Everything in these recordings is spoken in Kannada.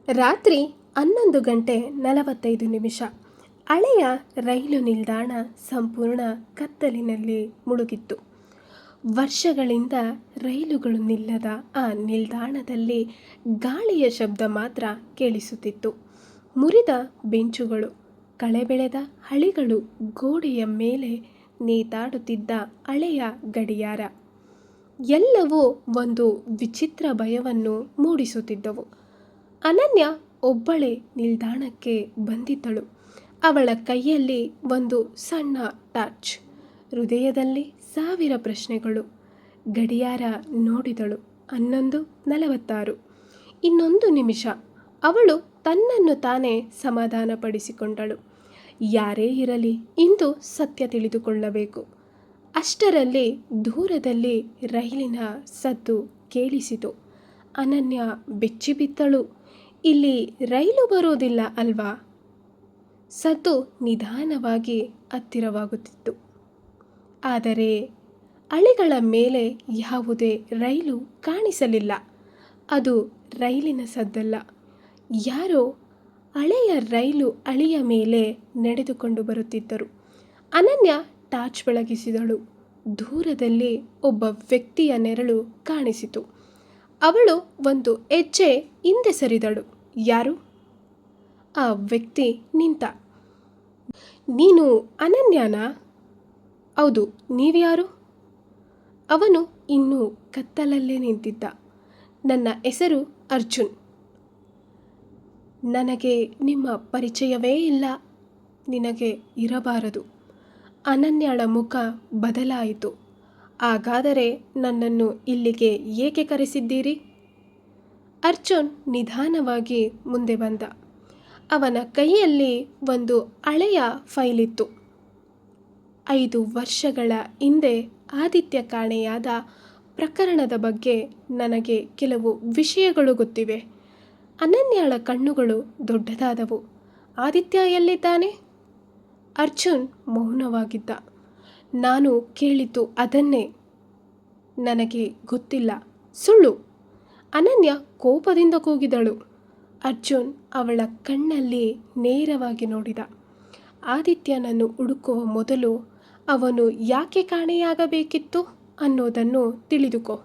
ರಾತ್ರಿ 11:45. ಹಳೆಯ ರೈಲು ನಿಲ್ದಾಣ ಸಂಪೂರ್ಣ ಕತ್ತಲಿನಲ್ಲಿ ಮುಳುಗಿತ್ತು. ವರ್ಷಗಳಿಂದ ರೈಲುಗಳು ನಿಲ್ಲದ ಆ ನಿಲ್ದಾಣದಲ್ಲಿ ಗಾಳಿಯ ಶಬ್ದ ಮಾತ್ರ ಕೇಳಿಸುತ್ತಿತ್ತು. ಮುರಿದ ಬೆಂಚುಗಳು, ಕಳೆಬೆಳೆದ ಹಳಿಗಳು, ಗೋಡೆಯ ಮೇಲೆ ನೇತಾಡುತ್ತಿದ್ದ ಹಳೆಯ ಗಡಿಯಾರ ಎಲ್ಲವೂ ಒಂದು ವಿಚಿತ್ರ ಭಯವನ್ನು ಮೂಡಿಸುತ್ತಿದ್ದವು. ಅನನ್ಯ ಒಬ್ಬಳೇ ನಿಲ್ದಾಣಕ್ಕೆ ಬಂದಿದ್ದಳು. ಅವಳ ಕೈಯಲ್ಲಿ ಒಂದು ಸಣ್ಣ ಟಾರ್ಚ್, ಹೃದಯದಲ್ಲಿ 1000 ಪ್ರಶ್ನೆಗಳು. ಗಡಿಯಾರ ನೋಡಿದಳು. 11:46. ಇನ್ನೊಂದು ನಿಮಿಷ. ಅವಳು ತನ್ನನ್ನು ತಾನೇ ಸಮಾಧಾನಪಡಿಸಿಕೊಂಡಳು. ಯಾರೇ ಇರಲಿ, ಇಂದು ಸತ್ಯ ತಿಳಿದುಕೊಳ್ಳಬೇಕು. ಅಷ್ಟರಲ್ಲಿ ದೂರದಲ್ಲಿ ರೈಲಿನ ಸದ್ದು ಕೇಳಿಸಿತು. ಅನನ್ಯ ಬೆಚ್ಚಿಬಿದ್ದಳು. ಇಲ್ಲಿ ರೈಲು ಬರುವುದಿಲ್ಲ ಅಲ್ವಾ? ಸದ್ದು ನಿಧಾನವಾಗಿ ಹತ್ತಿರವಾಗುತ್ತಿತ್ತು. ಆದರೆ ಹಳಿಗಳ ಮೇಲೆ ಯಾವುದೇ ರೈಲು ಕಾಣಿಸಲಿಲ್ಲ. ಅದು ರೈಲಿನ ಸದ್ದಲ್ಲ. ಯಾರೋ ಹಳೆಯ ರೈಲು ಹಳಿಯ ಮೇಲೆ ನಡೆದುಕೊಂಡು ಬರುತ್ತಿದ್ದರು. ಅನನ್ಯ ಟಾರ್ಚ್ ಬೆಳಗಿಸಿದಳು. ದೂರದಲ್ಲಿ ಒಬ್ಬ ವ್ಯಕ್ತಿಯ ನೆರಳು ಕಾಣಿಸಿತು. ಅವಳು ಒಂದು ಹೆಜ್ಜೆ ಹಿಂದೆ ಸರಿದಳು. ಯಾರು? ಆ ವ್ಯಕ್ತಿ ನಿಂತ. ನೀನು ಅನನ್ಯನಾ? ಹೌದು, ನೀವ್ಯಾರು? ಅವನು ಇನ್ನೂ ಕತ್ತಲಲ್ಲೇ ನಿಂತಿದ್ದ. ನನ್ನ ಹೆಸರು ಅರ್ಜುನ್. ನನಗೆ ನಿಮ್ಮ ಪರಿಚಯವೇ ಇಲ್ಲ. ನಿನಗೆ ಇರಬಾರದು. ಅನನ್ಯಳ ಮುಖ ಬದಲಾಯಿತು. ಹಾಗಾದರೆ ನನ್ನನ್ನು ಇಲ್ಲಿಗೆ ಏಕೆ ಕರೆಸಿದ್ದೀರಿ? ಅರ್ಜುನ್ ನಿಧಾನವಾಗಿ ಮುಂದೆ ಬಂದ. ಅವನ ಕೈಯಲ್ಲಿ ಒಂದು ಹಳೆಯ ಫೈಲ್ ಇತ್ತು. 5 ವರ್ಷಗಳ ಹಿಂದೆ ಆದಿತ್ಯ ಕಾಣೆಯಾದ ಪ್ರಕರಣದ ಬಗ್ಗೆ ನನಗೆ ಕೆಲವು ವಿಷಯಗಳು ಗೊತ್ತಿವೆ. ಅನನ್ಯಳ ಕಣ್ಣುಗಳು ದೊಡ್ಡದಾದವು. ಆದಿತ್ಯ ಎಲ್ಲಿದ್ದಾನೆ? ಅರ್ಜುನ್ ಮೌನವಾಗಿದ್ದ. ನಾನು ಕೇಳಿದ್ದು ಅದನ್ನೇ. ನನಗೆ ಗೊತ್ತಿಲ್ಲ. ಸುಳ್ಳು. ಅನನ್ಯ ಕೋಪದಿಂದ ಕೂಗಿದಳು. ಅರ್ಜುನ್ ಅವಳ ಕಣ್ಣಲ್ಲಿ ನೇರವಾಗಿ ನೋಡಿದ. ಆದಿತ್ಯನನ್ನು ಹುಡುಕುವ ಮೊದಲು ಅವನು ಯಾಕೆ ಕಾಣೆಯಾಗಬೇಕಿತ್ತು ಅನ್ನೋದನ್ನು ತಿಳಿದುಕೋ.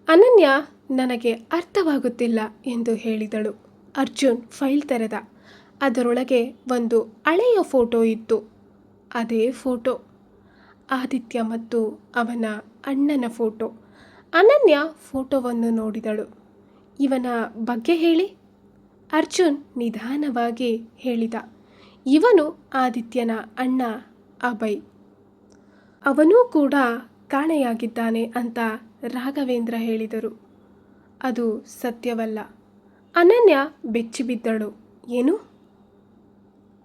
ಅನನ್ಯ ನನಗೆ ಅರ್ಥವಾಗುತ್ತಿಲ್ಲ ಎಂದು ಹೇಳಿದಳು. ಅರ್ಜುನ್ ಫೈಲ್ ತೆರೆದ. ಅದರೊಳಗೆ ಒಂದು ಹಳೆಯ ಫೋಟೋ ಇತ್ತು. ಅದೇ ಫೋಟೋ. ಆದಿತ್ಯ ಮತ್ತು ಅವನ ಅಣ್ಣನ ಫೋಟೋ. ಅನನ್ಯ ಫೋಟೋವನ್ನು ನೋಡಿದಳು. ಇವನ ಬಗ್ಗೆ ಹೇಳಿ. ಅರ್ಜುನ್ ನಿಧಾನವಾಗಿ ಹೇಳಿದ. ಇವನು ಆದಿತ್ಯನ ಅಣ್ಣ ಅಭಯ್. ಅವನೂ ಕೂಡ ಕಾಣೆಯಾಗಿದ್ದಾನೆ ಅಂತ ರಾಘವೇಂದ್ರ ಹೇಳಿದರು. ಅದು ಸತ್ಯವಲ್ಲ. ಅನನ್ಯ ಬೆಚ್ಚಿಬಿದ್ದಳು. ಏನು?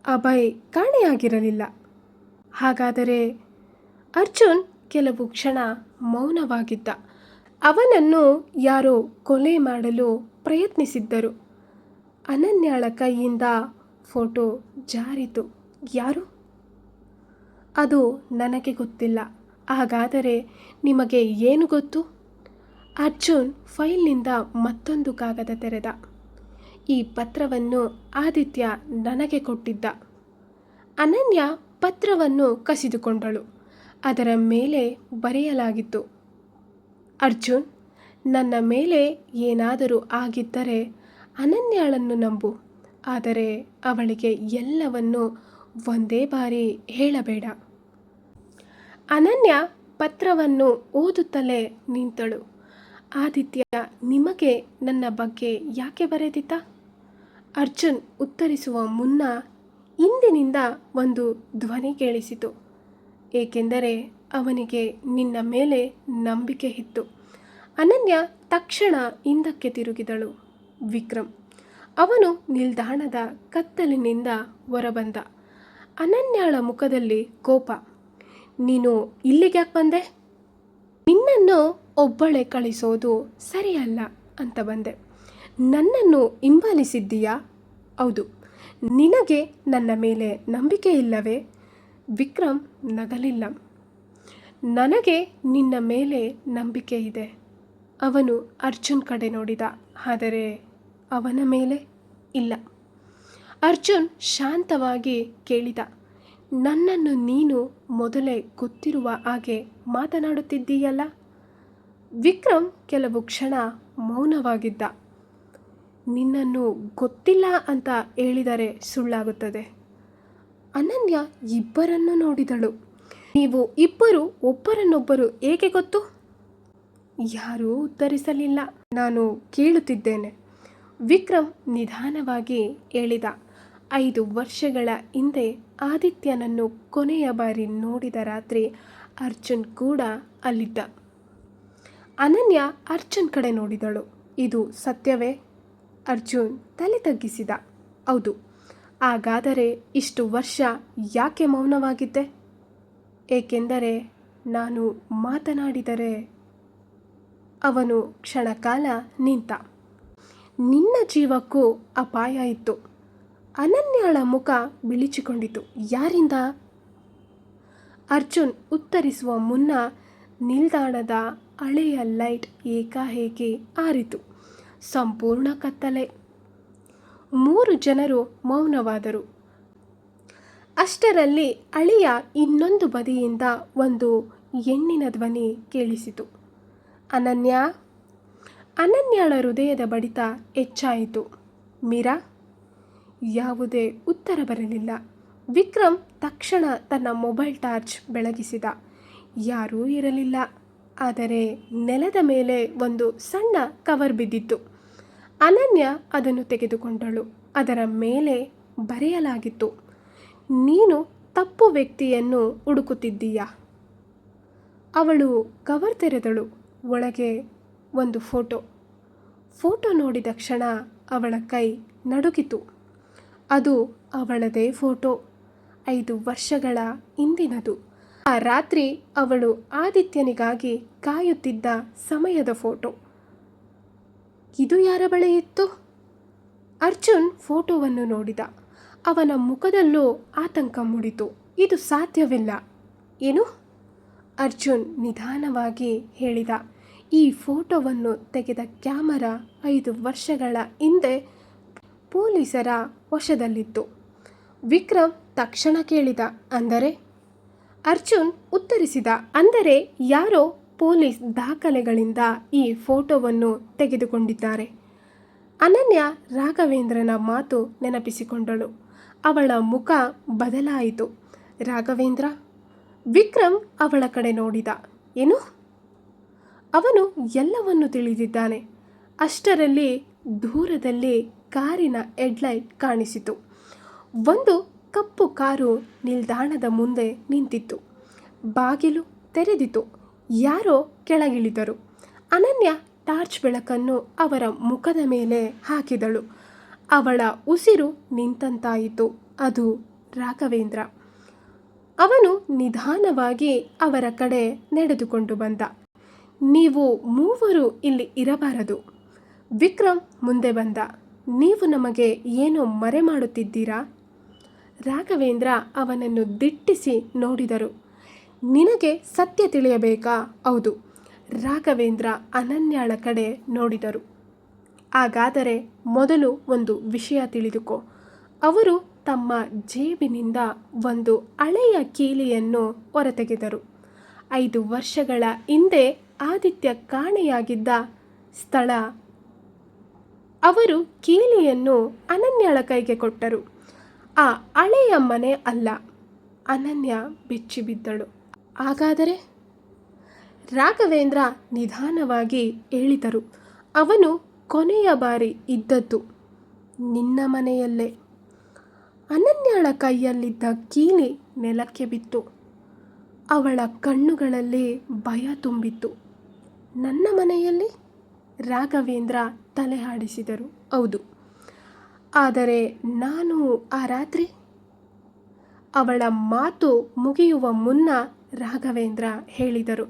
ಅಭಯ್ ಕಾಣೆಯಾಗಿರಲಿಲ್ಲ. ಹಾಗಾದರೆ? ಅರ್ಜುನ್ ಕೆಲವು ಕ್ಷಣ ಮೌನವಾಗಿದ್ದ. ಅವನನ್ನು ಯಾರೋ ಕೊಲೆ ಮಾಡಲು ಪ್ರಯತ್ನಿಸಿದ್ದರು. ಅನನ್ಯಳ ಕೈಯಿಂದ ಫೋಟೋ ಜಾರಿತು. ಯಾರು? ಅದು ನನಗೆ ಗೊತ್ತಿಲ್ಲ. ಹಾಗಾದರೆ ನಿಮಗೆ ಏನು ಗೊತ್ತು? ಅರ್ಜುನ್ ಫೈಲ್ನಿಂದ ಮತ್ತೊಂದು ಕಾಗದ ತೆರೆದ. ಈ ಪತ್ರವನ್ನು ಆದಿತ್ಯ ನನಗೆ ಕೊಟ್ಟಿದ್ದ. ಅನನ್ಯ ಪತ್ರವನ್ನು ಕಸಿದುಕೊಂಡಳು. ಅದರ ಮೇಲೆ ಬರೆಯಲಾಗಿತ್ತು. ಅರ್ಜುನ್, ನನ್ನ ಮೇಲೆ ಏನಾದರೂ ಆಗಿದ್ದರೆ ಅನನ್ಯಳನ್ನು ನಂಬು. ಆದರೆ ಅವಳಿಗೆ ಎಲ್ಲವನ್ನೂ ಒಂದೇ ಬಾರಿ ಹೇಳಬೇಡ. ಅನನ್ಯ ಪತ್ರವನ್ನು ಓದುತ್ತಲೇ ನಿಂತಳು. ಆದಿತ್ಯ ನಿಮಗೆ ನನ್ನ ಬಗ್ಗೆ ಯಾಕೆ ಬರೆದಿದ್ದ? ಅರ್ಜುನ್ ಉತ್ತರಿಸುವ ಮುನ್ನ ಹಿಂದಿನಿಂದ ಒಂದು ಧ್ವನಿ ಕೇಳಿಸಿತು. ಏಕೆಂದರೆ ಅವನಿಗೆ ನಿನ್ನ ಮೇಲೆ ನಂಬಿಕೆ ಇತ್ತು. ಅನನ್ಯ ತಕ್ಷಣ ಹಿಂದಕ್ಕೆ ತಿರುಗಿದಳು. ವಿಕ್ರಮ್. ಅವನು ನಿಲ್ದಾಣದ ಕತ್ತಲಿನಿಂದ ಹೊರಬಂದ. ಅನನ್ಯಳ ಮುಖದಲ್ಲಿ ಕೋಪ. ನೀನು ಇಲ್ಲಿಗ್ಯಾಕೆ ಬಂದೆ? ನಿನ್ನನ್ನು ಒಬ್ಬಳೇ ಕಳಿಸೋದು ಸರಿಯಲ್ಲ ಅಂತ ಬಂದೆ. ನನ್ನನ್ನು ಹಿಂಬಾಲಿಸಿದ್ದೀಯಾ? ಹೌದು. ನಿನಗೆ ನನ್ನ ಮೇಲೆ ನಂಬಿಕೆ ಇಲ್ಲವೇ? ವಿಕ್ರಮ್ ನಗಲಿಲ್ಲ. ನನಗೆ ನಿನ್ನ ಮೇಲೆ ನಂಬಿಕೆ ಇದೆ. ಅವನು ಅರ್ಜುನ್ ಕಡೆ ನೋಡಿದ. ಆದರೆ ಅವನ ಮೇಲೆ? ಇಲ್ಲ. ಅರ್ಜುನ್ ಶಾಂತವಾಗಿ ಕೇಳಿದ. ನನ್ನನ್ನು ನೀನು ಮೊದಲೇ ಗೊತ್ತಿರುವ ಹಾಗೆ ಮಾತನಾಡುತ್ತಿದ್ದೀಯಲ್ಲ? ವಿಕ್ರಮ್ ಕೆಲವು ಕ್ಷಣ ಮೌನವಾಗಿದ್ದ. ನಿನ್ನನ್ನು ಗೊತ್ತಿಲ್ಲ ಅಂತ ಹೇಳಿದರೆ ಸುಳ್ಳಾಗುತ್ತದೆ. ಅನನ್ಯ ಇಬ್ಬರನ್ನು ನೋಡಿದಳು. ನೀವು ಇಬ್ಬರು ಒಬ್ಬರನ್ನೊಬ್ಬರು ಏಕೆ ಗೊತ್ತು? ಯಾರೂ ಉತ್ತರಿಸಲಿಲ್ಲ. ನಾನು ಕೇಳುತ್ತಿದ್ದೇನೆ, ವಿಕ್ರಮ್ ನಿಧಾನವಾಗಿ ಹೇಳಿದ. 5 ವರ್ಷಗಳ ಹಿಂದೆ ಆದಿತ್ಯನನ್ನು ಕೊನೆಯ ಬಾರಿ ನೋಡಿದ ರಾತ್ರಿ ಅರ್ಜುನ್ ಕೂಡ ಅಲ್ಲಿದ್ದ. ಅನನ್ಯ ಅರ್ಜುನ್ ಕಡೆ ನೋಡಿದಳು. ಇದು ಸತ್ಯವೇ? ಅರ್ಜುನ್ ತಲೆ ತಗ್ಗಿಸಿದ. ಹೌದು. ಹಾಗಾದರೆ ಇಷ್ಟು ವರ್ಷ ಯಾಕೆ ಮೌನವಾಗಿದ್ದೆ? ಏಕೆಂದರೆ ನಾನು ಮಾತನಾಡಿದರೆ. ಅವನು ಕ್ಷಣಕಾಲ ನಿಂತ. ನಿನ್ನ ಜೀವಕ್ಕೂ ಅಪಾಯ ಇತ್ತು. ಅನನ್ಯಳ ಮುಖ ಬಿಳಿಚಿಕೊಂಡಿತು. ಯಾರಿಂದ? ಅರ್ಜುನ್ ಉತ್ತರಿಸುವ ಮುನ್ನ ನಿಲ್ದಾಣದ ಹಳೆಯ ಲೈಟ್ ಏಕಾಏಕಿ ಆರಿತು. ಸಂಪೂರ್ಣ ಕತ್ತಲೆ. 3 ಜನರು ಮೌನವಾದರು. ಅಷ್ಟರಲ್ಲಿ ಹಳೆಯ ಇನ್ನೊಂದು ಬದಿಯಿಂದ ಒಂದು ಹೆಣ್ಣಿನ ಧ್ವನಿ ಕೇಳಿಸಿತು. ಅನನ್ಯ. ಅನನ್ಯಳ ಹೃದಯದ ಬಡಿತ ಹೆಚ್ಚಾಯಿತು. ಮೀರಾ? ಯಾವುದೇ ಉತ್ತರ ಬರಲಿಲ್ಲ. ವಿಕ್ರಮ್ ತಕ್ಷಣ ತನ್ನ ಮೊಬೈಲ್ ಟಾರ್ಚ್ ಬೆಳಗಿಸಿದ. ಯಾರೂ ಇರಲಿಲ್ಲ. ಆದರೆ ನೆಲದ ಮೇಲೆ ಒಂದು ಸಣ್ಣ ಕವರ್ ಬಿದ್ದಿತ್ತು. ಅನನ್ಯ ಅದನ್ನು ತೆಗೆದುಕೊಂಡಳು. ಅದರ ಮೇಲೆ ಬರೆಯಲಾಗಿತ್ತು, ನೀನು ತಪ್ಪು ವ್ಯಕ್ತಿಯನ್ನು ಹುಡುಕುತ್ತಿದ್ದೀಯಾ? ಅವಳು ಕವರ್ ತೆರೆದಳು. ಒಳಗೆ ಒಂದು ಫೋಟೋ ನೋಡಿದ ಕ್ಷಣ ಅವಳ ಕೈ ನಡುಗಿತು. ಅದು ಅವಳದೇ ಫೋಟೋ. 5 ವರ್ಷಗಳ ಹಿಂದಿನದು. ಆ ರಾತ್ರಿ ಅವಳು ಆದಿತ್ಯನಿಗಾಗಿ ಕಾಯುತ್ತಿದ್ದ ಸಮಯದ ಫೋಟೋ. ಇದು ಯಾರ ಬಳಿ ಇತ್ತು? ಅರ್ಜುನ್ ಫೋಟೋವನ್ನು ನೋಡಿದ. ಅವನ ಮುಖದಲ್ಲೂ ಆತಂಕ ಮೂಡಿತು. ಇದು ಸಾಧ್ಯವಿಲ್ಲ. ಏನು? ಅರ್ಜುನ್ ನಿಧಾನವಾಗಿ ಹೇಳಿದ. ಈ ಫೋಟೋವನ್ನು ತೆಗೆದ ಕ್ಯಾಮರಾ 5 ವರ್ಷಗಳ ಹಿಂದೆ ಪೊಲೀಸರ ವಶದಲ್ಲಿತ್ತು. ವಿಕ್ರಮ್ ತಕ್ಷಣ ಕೇಳಿದ. ಅಂದರೆ? ಅರ್ಜುನ್ ಉತ್ತರಿಸಿದ. ಅಂದರೆ ಯಾರೋ ಪೊಲೀಸ್ ದಾಖಲೆಗಳಿಂದ ಈ ಫೋಟೋವನ್ನು ತೆಗೆದುಕೊಂಡಿದ್ದಾರೆ. ಅನನ್ಯ ರಾಘವೇಂದ್ರನ ಮಾತು ನೆನಪಿಸಿಕೊಂಡಳು. ಅವಳ ಮುಖ ಬದಲಾಯಿತು. ರಾಘವೇಂದ್ರ? ವಿಕ್ರಮ್ ಅವಳ ಕಡೆ ನೋಡಿದ. ಏನು? ಅವನು ಎಲ್ಲವನ್ನೂ ತಿಳಿದಿದ್ದಾನೆ. ಅಷ್ಟರಲ್ಲಿ ದೂರದಲ್ಲಿ ಕಾರಿನ ಹೆಡ್ಲೈಟ್ ಕಾಣಿಸಿತು. ಒಂದು ಕಪ್ಪು ಕಾರು ನಿಲ್ದಾಣದ ಮುಂದೆ ನಿಂತಿತ್ತು. ಬಾಗಿಲು ತೆರೆದಿತು. ಯಾರೋ ಕೆಳಗಿಳಿದರು. ಅನನ್ಯ ಟಾರ್ಚ್ ಬೆಳಕನ್ನು ಅವರ ಮುಖದ ಮೇಲೆ ಹಾಕಿದಳು. ಅವಳ ಉಸಿರು ನಿಂತಂತಾಯಿತು. ಅದು ರಾಘವೇಂದ್ರ. ಅವನು ನಿಧಾನವಾಗಿ ಅವರ ಕಡೆ ನಡೆದುಕೊಂಡು ಬಂದ. ನೀವು ಮೂವರು ಇಲ್ಲಿ ಇರಬಾರದು. ವಿಕ್ರಮ್ ಮುಂದೆ ಬಂದ. ನೀವು ನಮಗೆ ಏನೋ ಮರೆ ಮಾಡುತ್ತಿದ್ದೀರಾ? ರಾಘವೇಂದ್ರ ಅವನನ್ನು ದಿಟ್ಟಿಸಿ ನೋಡಿದರು. ನಿನಗೆ ಸತ್ಯ ತಿಳಿಯಬೇಕಾ? ಹೌದು. ರಾಘವೇಂದ್ರ ಅನನ್ಯಳ ಕಡೆ ನೋಡಿದರು. ಹಾಗಾದರೆ ಮೊದಲು ಒಂದು ವಿಷಯ ತಿಳಿದುಕೋ. ಅವರು ತಮ್ಮ ಜೇಬಿನಿಂದ ಒಂದು ಹಳೆಯ ಕೀಲಿಯನ್ನು ಹೊರತೆಗೆದರು. 5 ವರ್ಷಗಳ ಹಿಂದೆ ಆದಿತ್ಯ ಕಾಣೆಯಾಗಿದ್ದ ಸ್ಥಳ. ಅವರು ಕೀಲಿಯನ್ನು ಅನನ್ಯಳ ಕೈಗೆ ಕೊಟ್ಟರು. ಆ ಹಳೆಯ ಮನೆ ಅಲ್ಲ. ಅನನ್ಯ ಬೆಚ್ಚಿಬಿದ್ದಳು. ಹಾಗಾದರೆ? ರಾಘವೇಂದ್ರ ನಿಧಾನವಾಗಿ ಹೇಳಿದರು. ಅವನು ಕೊನೆಯ ಬಾರಿ ಇದ್ದದ್ದು ನಿನ್ನ ಮನೆಯಲ್ಲೇ. ಅನನ್ಯಳ ಕೈಯಲ್ಲಿದ್ದ ಕೀಲಿ ನೆಲಕ್ಕೆ ಬಿತ್ತು. ಅವಳ ಕಣ್ಣುಗಳಲ್ಲಿ ಭಯ ತುಂಬಿತ್ತು. ನನ್ನ ಮನೆಯಲ್ಲಿ? ರಾಘವೇಂದ್ರ ತಲೆ ಆಡಿಸಿದರು. ಹೌದು. ಆದರೆ ನಾನು ಆ ರಾತ್ರಿ? ಅವಳ ಮಾತು ಮುಗಿಯುವ ಮುನ್ನ ರಾಘವೇಂದ್ರ ಹೇಳಿದರು.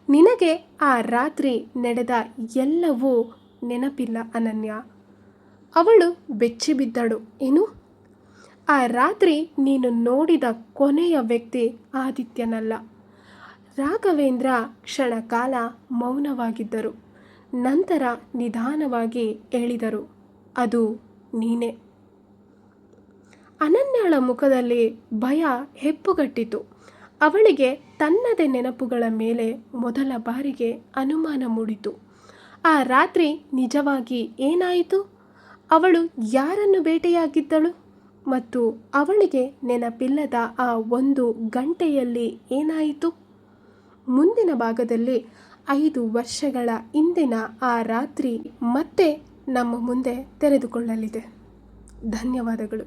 ನಿನಗೆ ಆ ರಾತ್ರಿ ನಡೆದ ಎಲ್ಲವೂ ನೆನಪಿಲ್ಲ ಅನನ್ಯ. ಅವಳು ಬೆಚ್ಚಿಬಿದ್ದಳು. ಏನು? ಆ ರಾತ್ರಿ ನೀನು ನೋಡಿದ ಕೊನೆಯ ವ್ಯಕ್ತಿ ಆದಿತ್ಯನಲ್ಲ. ರಾಘವೇಂದ್ರ ಕ್ಷಣಕಾಲ ಮೌನವಾಗಿದ್ದರು. ನಂತರ ನಿಧಾನವಾಗಿ ಹೇಳಿದರು. ಅದು ನೀನೇ. ಅನನ್ಯಳ ಮುಖದಲ್ಲಿ ಭಯ ಹೆಪ್ಪುಗಟ್ಟಿತು. ಅವಳಿಗೆ ತನ್ನದೇ ನೆನಪುಗಳ ಮೇಲೆ ಮೊದಲ ಬಾರಿಗೆ ಅನುಮಾನ ಮೂಡಿತು. ಆ ರಾತ್ರಿ ನಿಜವಾಗಿ ಏನಾಯಿತು? ಅವಳು ಯಾರನ್ನು ಭೇಟಿಯಾಗಿದ್ದಳು? ಮತ್ತು ಅವಳಿಗೆ ನೆನಪಿಲ್ಲದ ಆ 1 ಗಂಟೆಯಲ್ಲಿ ಏನಾಯಿತು? ಮುಂದಿನ ಭಾಗದಲ್ಲಿ 5 ವರ್ಷಗಳ ಹಿಂದಿನ ಆ ರಾತ್ರಿ ಮತ್ತೆ ನಮ್ಮ ಮುಂದೆ ತೆರೆದುಕೊಳ್ಳಲಿದೆ. ಧನ್ಯವಾದಗಳು.